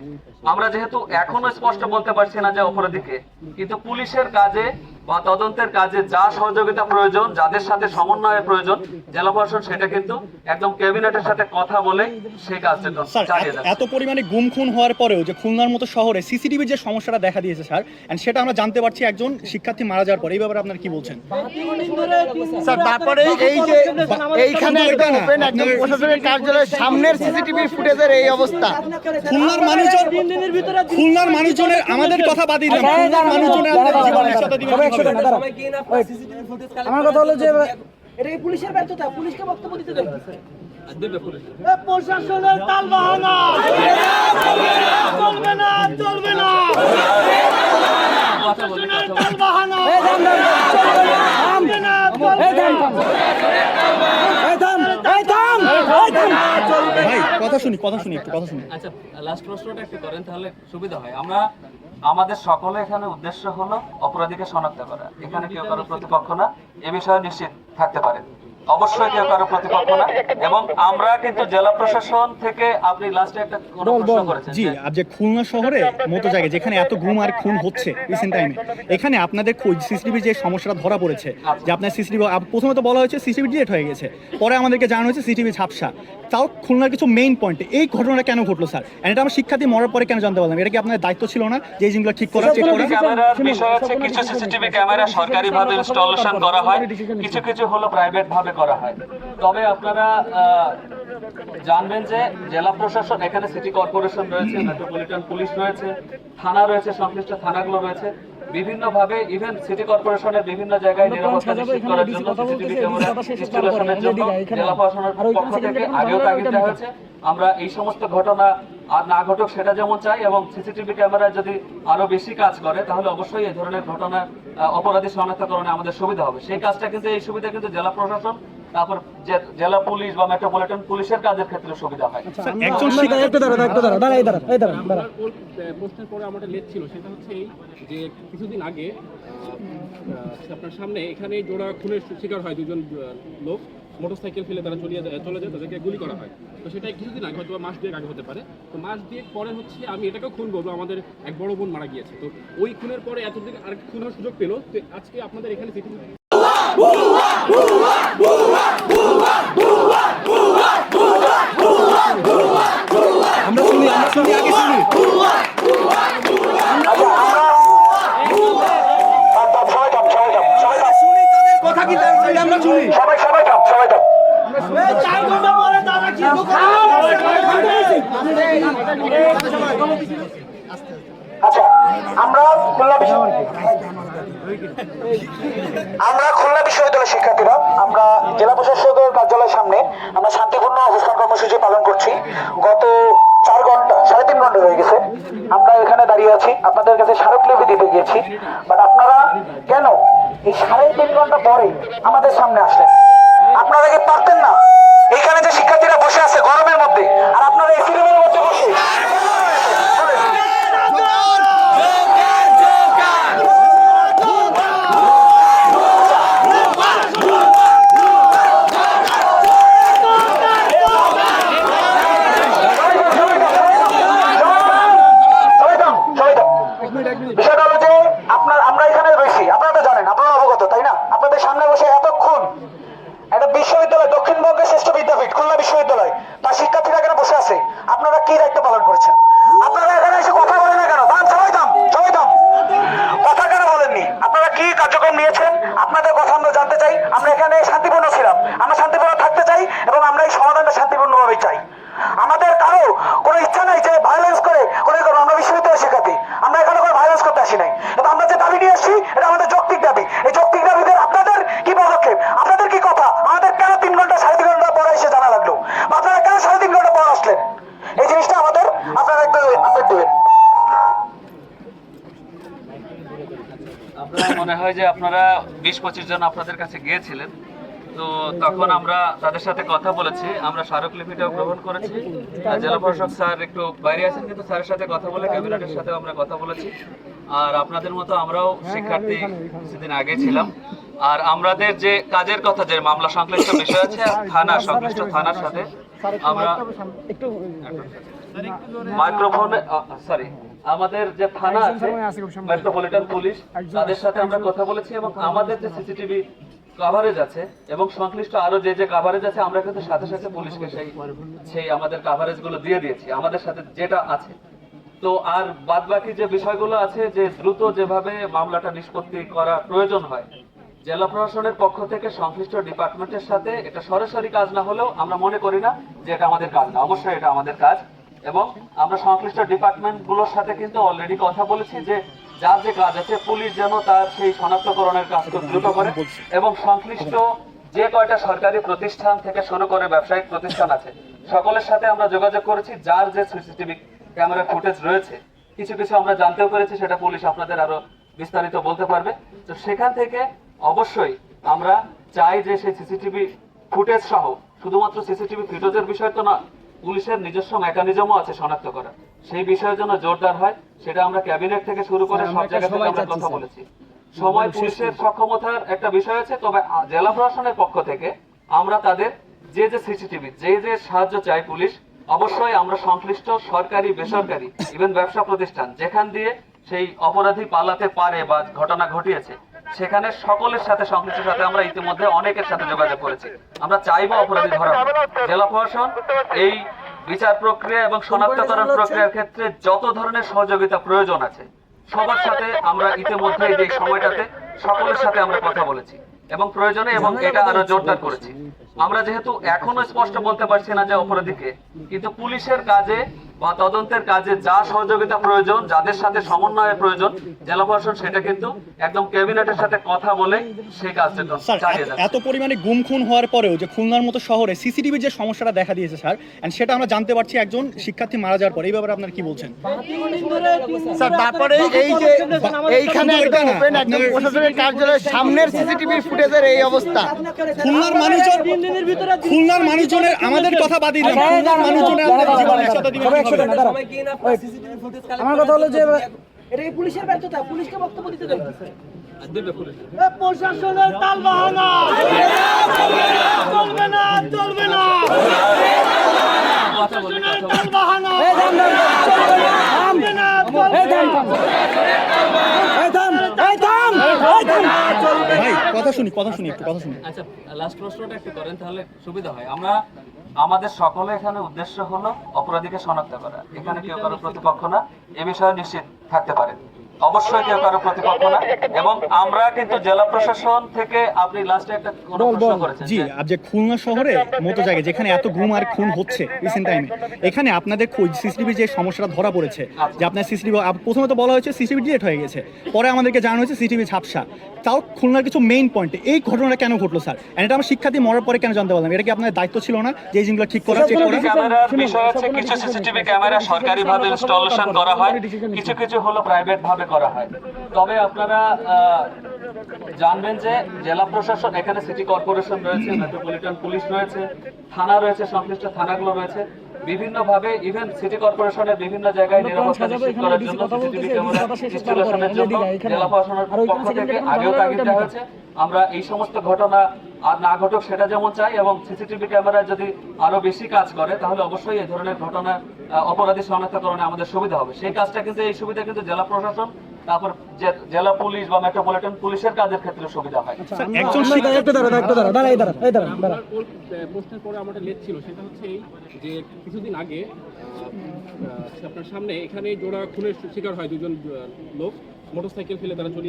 আমরা যেহেতু এখনো স্পষ্ট বলতে পারছি না যে অপরাধীকে কিন্তু পুলিশের কাজে বা তদন্তের কাজে যা সহযোগিতা প্রয়োজন যাদের সাথে সমন্বয়ের প্রয়োজন জেলা প্রশাসন সেটা কিন্তু একদম ক্যাবিনেটের সাথে কথা বলে সেই কাজটা চালিয়ে যাচ্ছে। এত পরিমাণে গুম খুন হওয়ার পরেও যে খুলনার মতো শহরে সিসিটিভির যে সমস্যাটা দেখা দিয়েছে স্যার এন্ড সেটা আমরা জানতে পারছি একজন শিক্ষার্থী মারা যাওয়ার পর এই ব্যাপারে আপনারা কি বলছেন? স্যার তারপরে এই যে এইখানে একটা ওপেন একদম প্রশাসনের কার্যালয়ের সামনের সিসিটিভি ফুটেজের এই অবস্থা খুলনার মানুষজনের আমাদের কথা বাদ দিলাম খুলনার মানুষজনের আমাদের জীবনের সাথে দিবেন। আমার কথা হলো যে এটা কি পুলিশের ব্যর্থতা পুলিশকে বক্তব্য দিতে দেন প্রশাসনের তালবাহানা চলবে না চলবে না তালবাহানা ভাই কথা শুনি একটু কথা শুনি। আচ্ছা লাস্ট প্রশ্নটা একটু করেন তাহলে সুবিধা হয়। আমরা আমাদের সকলে এখানে উদ্দেশ্য হলো অপরাধীকে শনাক্ত করা এখানে কেউ কারো প্রতিপক্ষ না এ বিষয়ে নিশ্চিত থাকতে পারে অবশ্যই কেউ কারো প্রতিপক্ষ না এবং আমরা কিন্তু জেলা প্রশাসন থেকে আপনি লাস্টে একটা কোন প্রশ্ন করেছেন জি যে খুলনা শহরে মতো জায়গায় যেখানে এত গুম আর খুন হচ্ছে রিসেন্ট টাইমে এখানে আপনাদের সিসিটিভি যে সমস্যাটা ধরা পড়েছে যে আপনার সিসিটিভি প্রথমে তো বলা হয়েছে সিসিটিভি ডিলিট হয়ে গেছে পরে আমাদেরকে জানানো হয়েছে সিসিটিভি ঝাপসা তাও খুলনার কিছু মেইন পয়েন্টে এই ঘটনাটা কেন ঘটলো স্যার এটা আমরা শিক্ষার্থী মরার পরে কেন জানতে পারলাম এটা কি আপনার দায়িত্ব ছিল না যে এই জিনিসগুলো ঠিক করা চেক করা? ক্যামেরার বিষয় হচ্ছে কিছু সিসিটিভি ক্যামেরা সরকারিভাবে ইনস্টলেশন করা হয় কিছু কিছু হলো প্রাইভেট ভাবে করা হয়। তবে আপনারা জানবেন যে জেলা প্রশাসন এখানে সিটি কর্পোরেশন রয়েছে মেট্রোপলিটন পুলিশ রয়েছে থানা রয়েছে সংশ্লিষ্ট থানাগুলো রয়েছে বিভিন্নভাবে ইভেন সিটি কর্পোরেশনের বিভিন্ন জায়গায় নিরাপত্তা নিশ্চিত করার জন্য সিসিটিভি ক্যামেরা ইনস্টলেশনের জন্য জেলা প্রশাসনের পক্ষ থেকে আগেও তাগিদ দেওয়া হয়েছে। আমরা এই সমস্ত ঘটনা আর না ঘটুক সেটা যেমন চাই এবং সিসিটিভি ক্যামেরা যদি আরো বেশি কাজ করে তাহলে অবশ্যই এই ধরনের ঘটনা অপরাধী শনাক্তকরণে আমাদের সুবিধা হবে সেই কাজটা কিন্তু এই সুবিধা কিন্তু জেলা প্রশাসন তারপর জেলা পুলিশ বা মেট্রোপলিটন পুলিশের কাজের ক্ষেত্রে সুবিধা হয়। প্রশ্নের পরে আমাদের লেট ছিল সেটা হচ্ছে এই যে কিছুদিন আগে আপনার সামনে এখানে জোড়া খুনের শিকার হয় দুজন লোক মোটরসাইকেল ফেলে তারা চলে যায় তাদেরকে গুলি করা হয়। তো সেটা কিছুদিন আগে হয়তো মাস দুয়েক আগে হতে পারে। তো মাস দুয়েক পরে হচ্ছে আমি এটাকেও খুন বলবো আমাদের এক বড় বোন মারা গিয়েছে। তো ওই খুনের পরে এতদিন আরেক খুন হওয়ার সুযোগ পেলো তো আজকে আপনাদের এখানে আচ্ছা আমরা খুলনা বিশ্ববিদ্যালয়ের শিক্ষার্থীরা আমরা জেলা প্রশাসকের কার্যালয়ের সামনে আমরা শান্তিপূর্ণ অবস্থান কর্মসূচি পালন করছি। গত 4 ঘন্টা 3.5 ঘন্টা হয়ে গেছে আমরা এখানে দাঁড়িয়ে আছি, আপনাদের কাছে স্মারকলিপি দিতে গিয়েছি, বাট আপনারা কেন এই 3.5 ঘন্টা পরে আমাদের সামনে আসলেন? আপনারা কি পারতেন না? এইখানে যে শিক্ষার্থীরা বসে আছে গরমের মধ্যে, আর আপনারা এসি রুমের মধ্যে বসে বিষয়টা হলো যে আমরা এখানে রয়েছি, আপনারা তো জানেন, আপনারা অবগত তাই না? আপনাদের সামনে বসে এতক্ষণ একটা বিশ্ববিদ্যালয়, দক্ষিণবঙ্গের শ্রেষ্ঠ বিদ্যাপীঠ খুলনা বিশ্ববিদ্যালয়, তার শিক্ষার্থীরা এখানে বসে আছে। আপনারা কি দায়িত্ব পালন করেছেন? আপনারা এখানে এসে কথা বলেন না কেন? সবাই থাম, কথা কেন বলেননি? আপনারা কি কার্যক্রম নিয়েছেন? আপনাদের কথা আমরা জানতে চাই। আমরা এখানে শান্তিপূর্ণ ছিলাম, আমরা শান্তিপূর্ণ থাকতে চাই এবং আমরা এই সমাধানটা শান্তিপূর্ণভাবেই চাই। আমাদের কারো কোনো ইচ্ছা নাই যে ভায়োলেন্স করে করবো। আমরা বিশ্ববিদ্যালয়ের শিক্ষার্থী, আমরা এখানে কোনো ভায়োলেন্স করতে আসি নাই। কিন্তু আমরা যে দাবি নিয়ে আসছি এটা আমাদের যৌক্তিক দাবি। এই যৌক্তিক দাবিতে আপনাদের কি পদক্ষেপ, আপনাদের কি কথা? আমাদের কেন 3 ঘন্টা 3.5 ঘন্টা পরে এসে জানা লাগলো? আপনারা কেন 3.5 ঘন্টা পর আসলেন? এই জিনিসটা আমাদের আপনারা একটু আপডেট দেবেন। আপনারা মনে হয় যে আপনারা 20-25 জন আপনাদের কাছে গিয়েছিলেন, তো তখন আমরা তাদের সাথে কথা বলেছি, আমরা স্মারকলিপিটাও গ্রহণ করেছি। জেলা প্রশাসক স্যার একটু বাইরে আছেন, কিন্তু স্যারের সাথে কথা বলে ক্যাবিনেটের সাথে আমরা কথা বলেছি। আর আপনাদের মতো আমরাও শিক্ষার্থী কিছুদিন আগে ছিলাম। আর আমাদের যে কাজের কথা, যে মামলা সংশ্লিষ্ট বিষয় আছে থানা সংশ্লিষ্ট থানার সাথে আমরা মাইক্রোফোনে আমাদের যে থানা আছে মেট্রোপলিটন পুলিশ, তাদের সাথে আমরা কথা বলেছি এবং আমাদের যে সিসিটিভি কভারেজ আছে এবং সংশ্লিষ্ট আরো যে যে কভারেজ আছে আমরা কিন্তু সাথে সাথে পুলিশকে সেই আমাদের কভারেজ গুলো দিয়ে দিয়েছি আমাদের সাথে যেটা আছে। তো আর বাদ বাকি যে বিষয়গুলো আছে, যে দ্রুত যেভাবে মামলাটা নিষ্পত্তি করা প্রয়োজন হয়, জেলা প্রশাসনের পক্ষ থেকে সংশ্লিষ্ট ডিপার্টমেন্টের সাথে এটা সরাসরি কাজ না হলেও আমরা মনে করি না যে এটা আমাদের কাজ না, অবশ্যই এটা আমাদের কাজ। এবং আমরা সংশ্লিষ্ট ডিপার্টমেন্ট গুলোর সাথে কিন্তু অলরেডি কথা বলেছি যে যার যে কাজ আছে পুলিশ যেন তার সেই শনাক্তকরণের কাজ খুব দ্রুত করে এবং সংশ্লিষ্ট যে কয়টা সরকারি প্রতিষ্ঠান থেকে শুরু করে ব্যবসায়িক প্রতিষ্ঠান আছে সকলের সাথে আমরা যোগাযোগ করেছি। যার যে সিসিটিভি ক্যামেরা ফুটেজ রয়েছে, কিছু কিছু আমরা জানতেও পেরেছি, সেটা পুলিশ আপনাদের আরো বিস্তারিত বলতে পারবে। তো সেখান থেকে অবশ্যই আমরা চাই যে সেই সিসিটিভি ফুটেজ সহ, শুধুমাত্র সিসিটিভি ফুটেজের বিষয় তো না, পুলিশের নিজস্ব মেকানিজমও আছে শনাক্ত করা, সেই বিষয়ের জন্য জোরদার হয়। সেটা আমরা ক্যাবিনেট থেকে শুরু করে সব জায়গা থেকে আমরা কথা বলেছি। সময় পুলিশের সক্ষমতার একটা বিষয় আছে, তবে জেলা প্রশাসনের পক্ষ থেকে আমরা তাদের যে যে সিসিটিভি যে যে সাহায্য চাই পুলিশ, অবশ্যই আমরা সংশ্লিষ্ট সরকারি বেসরকারি ইভেন ব্যবসা প্রতিষ্ঠান যেখান দিয়ে সেই অপরাধী পালাতে পারে বা ঘটনা ঘটিয়েছে, সেখানে সকলের সাথে সংশ্লিষ্টের সাথে আমরা ইতিমধ্যে অনেকের সাথে যোগাযোগ করেছি। আমরা চাইবো অপরাধী ধরা। জেলা প্রশাসন এই বিচার প্রক্রিয়া এবং শনাক্তকরণ প্রক্রিয়ার ক্ষেত্রে যত ধরনের সহযোগিতা প্রয়োজন আছে সবার সাথে আমরা ইতিমধ্যে এই সময়টাতে সকলের সাথে আমরা কথা বলেছি এবং প্রয়োজনে এবং এটা আরো জোরদার করেছি। আমরা যেহেতু এখনো স্পষ্ট বলতে পারছি না যে অপরাধীকে, কিন্তু পুলিশের কাজে বা তদন্তের কাজে যা সহযোগিতা প্রয়োজন, যাদের সাথে সমন্বয়ের প্রয়োজন, জেলা প্রশাসন সেটা কিন্তু একদম ক্যাবিনেটের সাথে কথা বলে সেই কাজটা চালিয়ে যাচ্ছে। এত পরিমাণে গুম খুন হওয়ার পরেও যে খুলনার মতো শহরে সিসিটিভির যে সমস্যাটা দেখা দিয়েছে স্যার, এন্ড সেটা আমরা জানতে পারছি একজন শিক্ষার্থী মারা যাওয়ার পর, এই ব্যাপারে আপনারা কি বলছেন? স্যার তারপরে এই যে এইখানে একদম ওপেন একদম প্রশাসনের কার্যালয়ের সামনের সিসিটিভি ফুটেজের এই অবস্থা, খুলনার মানুষজনের আমাদের কথা বাদ দিলাম, খুলনার মানুষজনের জীবনের সাথে দিবেন। আমার কথা হলো যে এটা কি পুলিশের ব্যর্থতা? পুলিশকে বক্তব্য দিতে দেবে প্রশাসনের তালবাহানা চলবে না, চলবে না। কথা শুনি একটু কথা শুনি। আচ্ছা, লাস্ট প্রশ্নটা একটু করেন তাহলে সুবিধা হয়। আমরা আমাদের সকলে এখানে উদ্দেশ্য হলো অপরাধীকে শনাক্ত করা, এখানে কেউ কারো প্রতিপক্ষ না, এ বিষয়ে নিশ্চিত থাকতে পারেন। অবশ্যই কেউ কারো প্রতিপক্ষ না। এবং আমরা কিন্তু জেলা প্রশাসন থেকে, আপনি লাস্টে একটা কোনো প্রশ্ন করেছেন জি, যে- আর যে খুলনা শহরে মতো জায়গায় যেখানে এত গুম আর খুন হচ্ছে রিসেন্ট টাইমে, এখানে আপনাদের সিসিটিভি যে সমস্যাটা ধরা পড়েছে, যে আপনার সিসিটিভি প্রথমে তো বলা হয়েছে সিসিটিভি ডিলিট হয়ে গেছে, পরে আমাদেরকে জানানো হয়েছে সিসিটিভি ঝাপসা। তাও খুলনার কিছু মেইন পয়েন্টে এই ঘটনাটা কেন ঘটলো স্যার? এটা আমার শিক্ষার্থী মরার পরে কেন জানতে পারলাম? এটা কি আপনার দায়িত্ব ছিল না যে এই জিনিসগুলো ঠিক করা, চেক করা? ক্যামেরার বিষয় হচ্ছে কিছু সিসিটিভি ক্যামেরা সরকারিভাবে ইনস্টলেশন করা হয়, কিছু কিছু হলো প্রাইভেট ভাবে করা হয়। তবে আপনারা জানবেন যে জেলা প্রশাসন, এখানে সিটি কর্পোরেশন রয়েছে, মেট্রোপলিটন পুলিশ রয়েছে, থানা রয়েছে, সংশ্লিষ্ট থানাগুলো রয়েছে, বিভিন্নভাবে ইভেন সিটি কর্পোরেশনের বিভিন্ন জায়গায় নিরাপত্তা নিশ্চিত করার জন্য সিসিটিভি ক্যামেরা ইনস্টলেশনের জন্য জেলা প্রশাসনের পক্ষ থেকে আগেও তাগিদ দেওয়া হয়েছে। আমরা এই সমস্ত ঘটনা আর না ঘটুক সেটা যেমন চাই, এবং সিসিটিভি ক্যামেরা যদি আরো বেশি কাজ করে তাহলে অবশ্যই এই ধরনের ঘটনা অপরাধী শনাক্তকরণে আমাদের সুবিধা হবে। সেই কাজটা কিন্তু, এই সুবিধা কিন্তু জেলা প্রশাসন, তারপর জেলা পুলিশ বা মেট্রোপলিটন পুলিশের কাজের ক্ষেত্রে সুবিধা হয়। একজন প্রশ্নের পরে আমাদের লেট ছিল, সেটা হচ্ছে এই যে কিছুদিন আগে আপনার সামনে এখানে জোড়া খুনের শিকার হয় দুজন লোক, মোটরসাইকেল ফেলে তারা চলে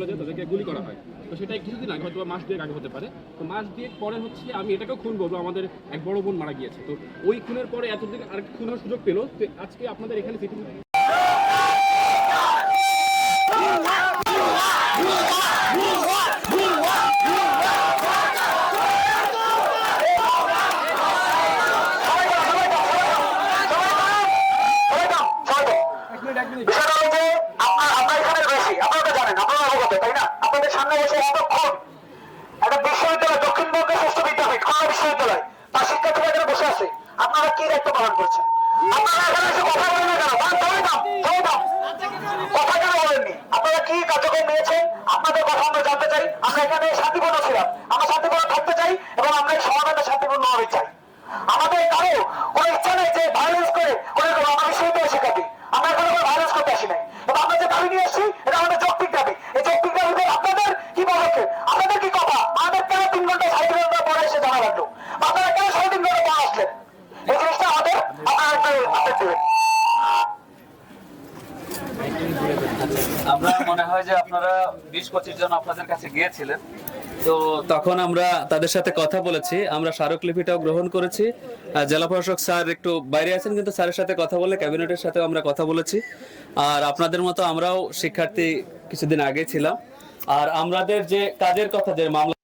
যায়, তাদেরকে গুলি করা হয়। তো সেটা কিছুদিন আগে, হয়তো মাস দুয়েক আগে হতে পারে। তো মাস দুয়েক পরে হচ্ছে, আমি এটাকেও খুন বলবো, আমাদের এক বড় বোন মারা গিয়েছে। তো ওই খুনের পরে এতদিন আর খুনের সুযোগ পেলো, তো আজকে আপনাদের এখানে বিষয়টা হলো যে আমরা এখানে রয়েছি, আপনারা তো জানেন, আপনারা অবগত, তাই না? আপনাদের সামনে বসে এতক্ষণ একটা বিশ্ববিদ্যালয়, দক্ষিণবঙ্গের শ্রেষ্ঠ বিদ্যাপীঠ খুলনা বিশ্ববিদ্যালয়, তার শিক্ষার্থীরা এখানে বসে আছে। আপনারা কি দায়িত্ব পালন করছেন? আপনারা এখানে এসে কথা বলেন না কেন? কথা কেন বলেননি? আপনারা কি কার্যক্রম নিয়েছেন? আপনাদের কথা আমরা জানতে চাই। আমরা এখানে শান্তিপূর্ণ ছিলাম, আমরা শান্তিপূর্ণ থাকতে চাই, এবং আমরা এই সমাধানটা শান্তিপূর্ণ ভাবে চাই। আমাদের কারো কোনো ইচ্ছা নেই যে ভায়োলেন্স করে আমরা বিশ্ববিদ্যালয় শিক্ষার্থী, আমরা এখানে কোনো ভায়োলেন্স করতে আসি নাই। এবং আমরা যে দাবি নিয়ে এসেছি এটা আমাদের যৌক্তিক দাবি। এই যৌক্তিক দাবিতে আপনাদের কি পদক্ষেপ, আপনাদের কি কথা? আমাদের কেন 3 ঘন্টা 3.5 ঘন্টা পরে এসে জানা লাগলো? আপনারা কেন 3.5 ঘন্টা পরে আসলেন? এই জিনিসটা আমাদের আপনারা একটু আপডেট দেবেন। আমরা মনে হয় যে আপনারা 20-25 জন আপনাদের কাছে গিয়েছিলেন, তো তখন আমরা তাদের সাথে কথা বলেছি, আমরা স্মারকলিপিটাও গ্রহণ করেছি। জেলা প্রশাসক স্যার একটু বাইরে আছেন, কিন্তু স্যারের সাথে কথা বলে ক্যাবিনেটের সাথেও আমরা কথা বলেছি। আর আপনাদের মতো আমরাও শিক্ষার্থী কিছুদিন আগে ছিলাম, আর আমাদের যে কাজের কথা, যে মামলা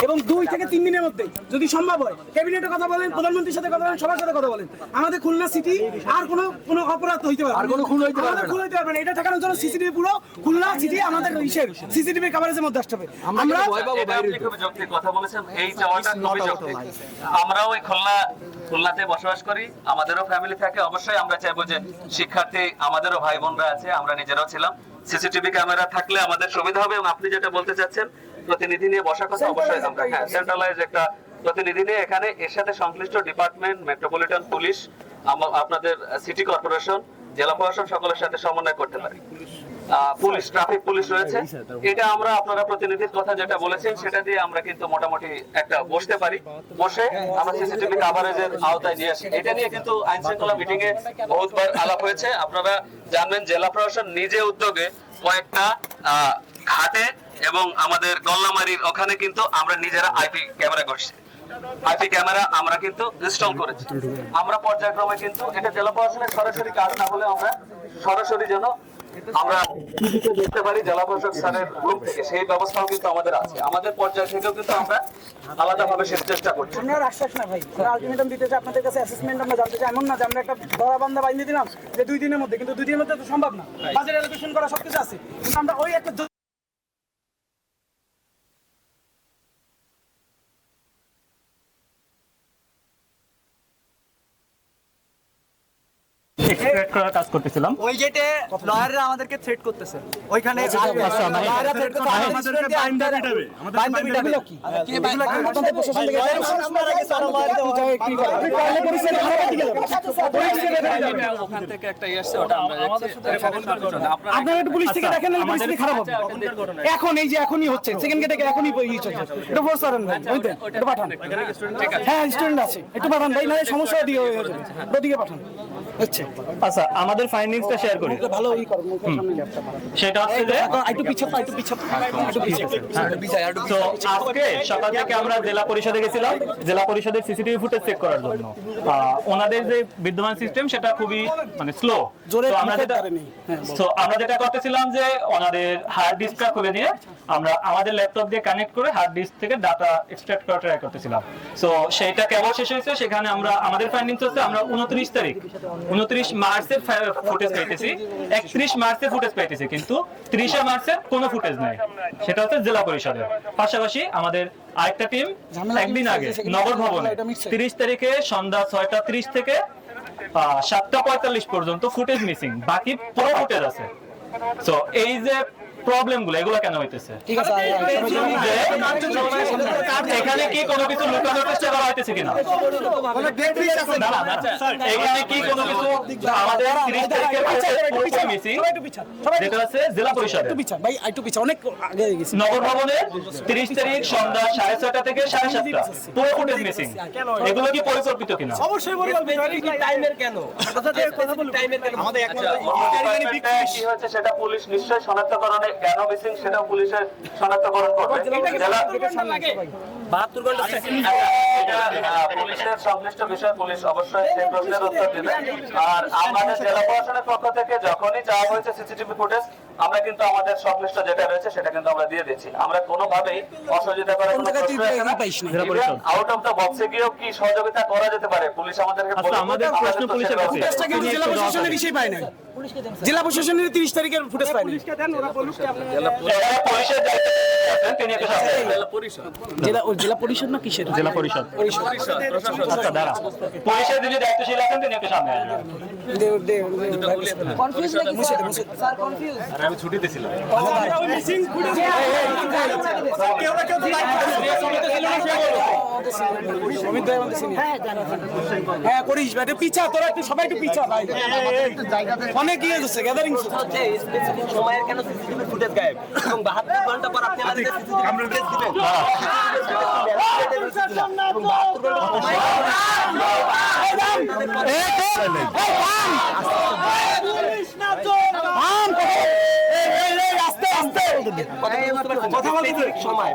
এবং 2 থেকে 3 দিনের মধ্যে যদি সম্ভব হয় ক্যাবিনেটে কথা বলেন, প্রধানমন্ত্রীর সাথে কথা বলেন, সবার সাথে কথা বলেন। আমাদের খুলনা সিটি আর কোনো অপরাধ হইতে পারে, আর কোনো খুন হইতে পারবে না। এটা ঠেকানোর জন্য সিসিটিভি, পুরো খুলনা সিটি আমাদের সিসিটিভি কভারেজের মধ্যে আসতে হবে। আমরা খুবই যৌক্তিক কথা বলেছেন, এই চাওয়াটা খুবই যৌক্তিক। আমরাও এই খুলনাতে বসবাস করি, আমাদেরও ফ্যামিলি থাকে। অবশ্যই আমরা চাইবো যে শিক্ষার্থী, আমাদেরও ভাই বোনরা আছে, আমরা নিজেরাও ছিলাম। সিসিটিভি ক্যামেরা থাকলে আমাদের সুবিধা হবে। এবং আপনি যেটা বলতে চাচ্ছেন প্রতিনিধি নিয়ে বসার কথা, অবশ্যই আমরা সেন্ট্রালাইজ একটা প্রতিনিধি নিয়ে এখানে, এর সাথে সংশ্লিষ্ট ডিপার্টমেন্ট, মেট্রোপলিটন পুলিশ, আপনাদের সিটি কর্পোরেশন, জেলা প্রশাসন সকলের সাথে সমন্বয় করতে পারি। পুলিশ, ট্রাফিক পুলিশ রয়েছে। এটা আমরা, আপনারা প্রতিনিধির কথা যেটা বলেছেন সেটা দিয়ে আমরা কিন্তু মোটামুটি একটা বসতে পারি, বসে আমরা সিসিটিভি কভারেজের আওতায় নিয়ে আসি। এটা নিয়ে কিন্তু আইন শৃঙ্খলা মিটিং এ বহুতবার আলাপ হয়েছে। আপনারা জানবেন জেলা প্রশাসন নিজে উদ্যোগে কয়েকটা ঘাটে এবং আমাদের গল্লামারির ওখানে কিন্তু আমরা নিজেরা আইপি ক্যামেরা করছি। আইপি ক্যামেরা আমরা কিন্তু ইনস্টল করেছি। আমরা পর্যায়ক্রমে কিন্তু, এটা জেলা প্রশাসনের সরাসরি কাজ না হলে আমরা সরাসরি যেন আমরা দেখতে পারি জেলা প্রশাসক স্যারের রুম থেকে, সেই ব্যবস্থাও কিন্তু আমাদের আছে। আমাদের পর্যায় থেকেও কিন্তু আমরা আলাদাভাবে সে চেষ্টা করছি। আমরা আশ্বাস না ভাই, আলটিমেটাম দিতে চাই আপনাদের কাছে, অ্যাসেসমেন্ট আমরা জানতে চাই। এমন না যে আমরা একটা ধরাবান্ধা বাইন্ধে দিলাম যে 2 দিনের মধ্যে, কিন্তু 2 দিনের মধ্যে তো সম্ভব না। বাজেট অ্যালোকেশন করা সবকিছু আছে, কিন্তু আমরা ওই একটা থ্রেট করার কাজ করতেছিলাম। ওই গেটে লয়াররা আমাদেরকে থ্রেট করতেছে ওইখানে লয়াররা থ্রেট করতে আমাদেরকে বাইন্ডার পিটাবে এগুলো কি আপনাদের প্রশাসন থেকে ওখান থেকে একটা ইয়ে আসছে, ওটা আমরা আপনারা একটু পুলিশ থেকে দেখেন, পুলিশ থেকে খারাপ হবে এখন এই যে এখনই হচ্ছে সেকেন্ড গেটে এখনই ইয়ে চলছে, এটা ফোর্স করেন ভাই, বুঝলেন? এটা পাঠান, হ্যাঁ স্টুডেন্ট আছে, একটু পাঠান ভাই, নাহলে সমস্যা দিয়ে হয়ে যাবে, ওদিকে পাঠান। আচ্ছা আমাদের ফাইন্ডিংসটা শেয়ার করি। ভালো ই করুন, মুখের সামনে ল্যাপটপ সেটা হচ্ছে যে একটু পিছাপ একটু পিছাপ একটু পিছাপ তো আজকে সকাল থেকে আমরা জেলা পরিষদে গেছিলাম জেলা পরিষদের সিসিটিভি ফুটেজ চেক করার জন্য। ওনাদের যে বিদ্যমান সিস্টেম সেটা খুবই মানে স্লো। আমরা যেটা করতেছিলাম যে ওনাদের হার্ড ডিস্কটা খুলে দিয়ে আমরা আমাদের ল্যাপটপ দিয়ে কানেক্ট করে হার্ড ডিস্ক থেকে ডাটা এক্সট্রাক্ট করা ট্রাই করতেছিলাম। সো সেইটা কেবল শেষ হয়েছে, সেখানে আমরা আমাদের ফাইন্ডিংস হচ্ছে আমরা 29 মার্চের ফুটেজ পাইতেছি, 31 মার্চের ফুটেজ পাইতেছি, কিন্তু 30 মার্চের কোনো ফুটেজ নাই। সেটা হচ্ছে জেলা পরিষদের। পাশাপাশি আমাদের আরেকটা টিম একদিন আগে নগর ভবনে 30 তারিখে সন্ধ্যা 6:30 থেকে 7:45 পর্যন্ত ফুটেজ মিসিং, বাকি পুরো ফুটেজ আছে। সো এই যে প্রবলেম গুলো এগুলো কেন হইতেছে? এখানে কি কোনো কিছু লুকানোর চেষ্টা করা হইতেছে কিনা? এখানে কি কোনো কিছু আমাদের 30 তারিখের মিসিং যেটা আছে জেলা পরিষদে ভাই একটু পিছা অনেক আগে গেছে নগর ভবনে 30 তারিখ সন্ধ্যা 6:30 থেকে 7:30 পুরো ফুটেজ মিসিং, এগুলো কি পরিকল্পিত কিনা? অবশ্যই টাইমের কেন আমাদের কি হচ্ছে সেটা পুলিশ নিশ্চয়ই শনাক্তকরণে কেন মিসিং সেটা পুলিশের শনাক্তকরণ করবে। 72 ঘন্টা পুলিশের সংশ্লিষ্ট বিষয় পুলিশ অবশ্যই সেই প্রশ্নের উত্তর দেবে। আর আমাদের জেলা প্রশাসনের পক্ষ থেকে যখনই চাওয়া হয়েছে সিসিটিভি ফুটেজ, আমরা কিন্তু আমাদের সংশ্লিষ্ট যেটা রয়েছে সেটা কিন্তু আমরা দিয়ে দিচ্ছি। আমরা কোনোভাবেই অসহযোগিতা করার কোনো প্রশ্ন আসে না। আউট অফ দ্য বক্সে গিয়েও কি সহযোগিতা করা যেতে পারে পুলিশ আমাদেরকে বলে। আমাদের প্রশ্ন পুলিশের কাছে জেলা প্রশাসনের বিষয় পায় না, জেলা প্রশাসনের 30 তারিখের ফুটেজ পায় না। জেলা পরিষদ না কিসের? জেলা পরিষদ। আচ্ছা দাঁড়া, পুলিশের যিনি দায়িত্বশীল আছেন তিনি একটু সামনে আসবেন। কনফিউজ নাকি স্যার? কনফিউজ আর আমি ছুটিতে ছিলাম। মিসিং ফুটেজ কেউ না কেউ হ্যাঁ করিস ভাই, পিছা তোরা একটু সবাই একটু পিছা ভাই, অনেক ইয়ে হচ্ছে গ্যাদারিং সময়ের কেন সিসিটিভি ফুটেজ গায়েব এবং 72 ঘন্টা পর আপনি আমাদের সিসিটিভি ফুটেজ দিবেন? এবং 72 ঘন্টা সময়